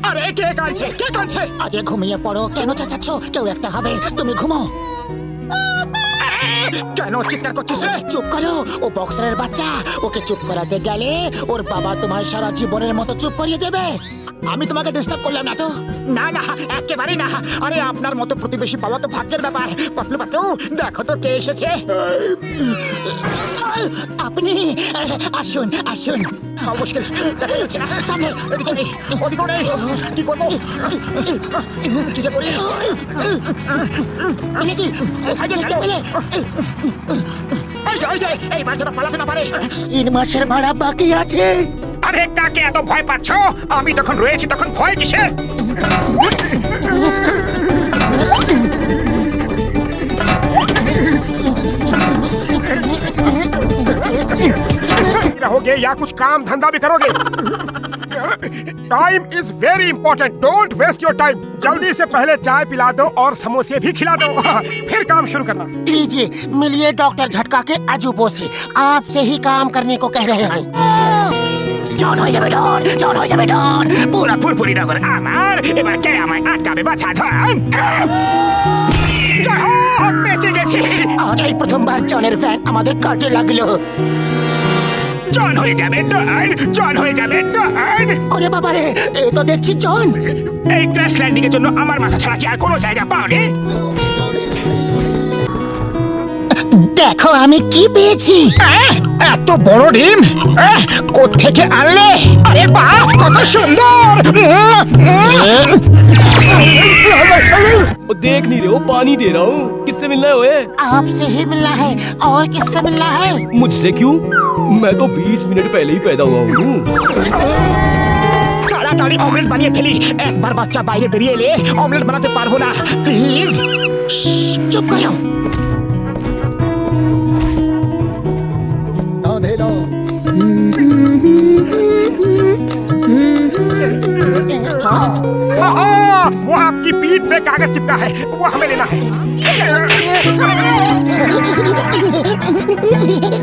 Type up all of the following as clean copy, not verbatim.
আরে কে কাঁদছে, কে কাঁদছে? আগে ঘুমিয়ে পড়ো। কেন চেঁচাচ্ছ? কেউ একটা হবে, তুমি ঘুমো। কেন চিৎকার করছিস রে? চুপ করো, ও বক্সারের বাচ্চা। ওকে চুপ করাতে গেলে ওর বাবা তোমায় সারা জীবনের মতো চুপ করিয়ে দেবে। আমি তোমাকে ডিস্টার্ব করলাম না তো? না না, একেবারে না। আরে আপনার মতো প্রতিবেশী পাওয়া তো ভাগ্যের ব্যাপার। পাতলু পাতলু, দেখো তো কে এসেছে। আপনি আসুন আসুন। মুশকিল, দেখা যাচ্ছে না। সামনে, এদিকে নেই, ওদিকেও নেই। কি করবো, কি যে করি? মানে কি? এই যে, এই যে, এই বাচ্চাটা পালাতে না পারে। 3 মাসের ভাড়া বাকি আছে। আরে কাকে এত ভয় পাচ্ছ? আমি তখন রয়েছি, তখন ভয় কিসের? रहोगे या कुछ काम धंधा भी करोगे? Time is very important, don't waste your time. जल्दी से पहले चाय पिला दो और समोसे भी खिला दो, फिर काम शुरू करना। लीजिए, मिलिए डॉक्टर झटका के अजूबों से। आपसे ही काम करने को कह रहे हैं। জল হয়ে যাবে ডন, জল হয়ে যাবে ডন। পুরা ফুরফুরি নগর আমার, এবার কে আমায় আটকাবে বাছা ধন? বেঁচে গেছি। আজ এই প্রথমবার জনের ভ্যান আমাদের কাজে লাগলো। জন হয়ে যাবে ডন, জন হয়ে যাবে ডন। ওরে বাবারে, এ তো দেখছি জন। এই ক্র্যাশ ল্যান্ডিং এর জন্য আমার মাথা ছাড়া কি আর কোনো জায়গা পাওনি? দেখো আমি কি পেয়েছি। এত বড় ডিম কোত্থেকে আনলে? আরে বাহ, কত সুন্দর। देख नहीं रहे हो, पानी दे रहा हूँ। किससे मिलना है ओए? आपसे ही मिलना है। और किससे मिलना है? मुझसे क्यों? मैं तो 20 मिनट पहले ही पैदा हुआ हूँ। তাড়াতাড়ি অমলেট বানিয়ে ফেলি। একবার বাচ্চা বাইরে বেরিয়ে এলে অমলেট বানাতে পারবো না। প্লিজ চুপ করো। वो आपकी पीठ पे कागज चिपका है, वो हमें लेना है।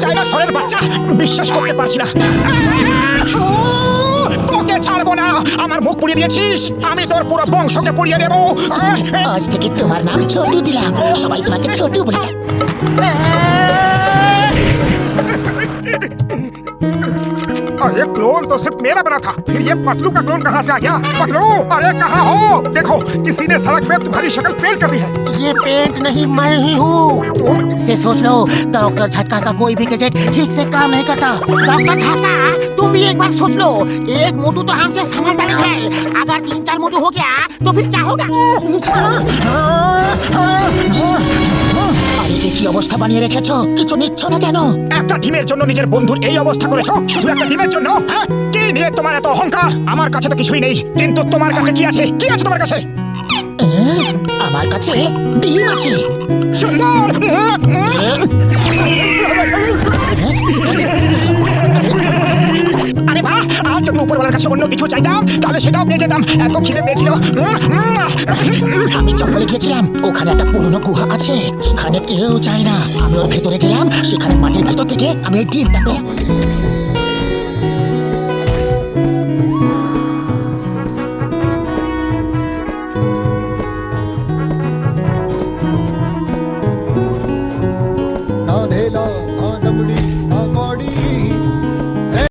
ডাইনোসরের বাচ্চা, বিশ্বাস করতে পারছি না। তোকে ছাড়বো না। আমার মুখ পুড়িয়ে দিয়েছিস, আমি তোর পুরো বংশকে পুড়িয়ে দেবো। আজ থেকে তোমার নাম ছোটু দিলাম। সবাই তোমাকে ছোটু বলে। अरे क्लोन तो सिर्फ मेरा बना था, फिर ये पतलू का क्लोन कहाँ से आ गया? पतलू, अरे कहाँ हो? देखो, किसी ने सड़क पे तुम्हारी शक्ल पेंट कर दी है। ये पेंट नहीं, मैं ही हूँ। तुम से सोच लो, डॉक्टर झटका का कोई भी गैजेट ठीक से काम नहीं करता। डॉक्टर झटका, तुम भी एक बार सोच लो। एक मोटू तो हमसे समझता नहीं है। अगर 3-4 मोटू हो गया तो फिर क्या होगा? আরে কি অবস্থা বানিয়ে রেখেছো? কিছু নিচ্ছ না কেন? একটা ডিমের জন্য নিজের বন্ধুর এই অবস্থা করেছো? শুধু একটা ডিমের জন্য? হ্যাঁ, কি নিয়ে তোমার এত অহংকার? আমার কাছে তো কিছুই নেই, কিন্তু তোমার কাছে কি আছে? কি আছে তোমার কাছে? আমার কাছে ডিম আছে। সুন্দর। আরে বাহ, আর যদি উপরওয়ালার কাছে অন্য কিছু চাইতাম তাহলে সেটাও পেয়ে যেতাম। এত খিদে পেয়েছিল। আমি জঙ্গলে গিয়েছিলাম, ওখানে একটা পুরনো গুহা আছে যেখানে কেউ যায় না। আমি ওর ভেতরে গেলাম, সেখানে মাটির ভেতর থেকে আমি এই ডিমটা পেলাম।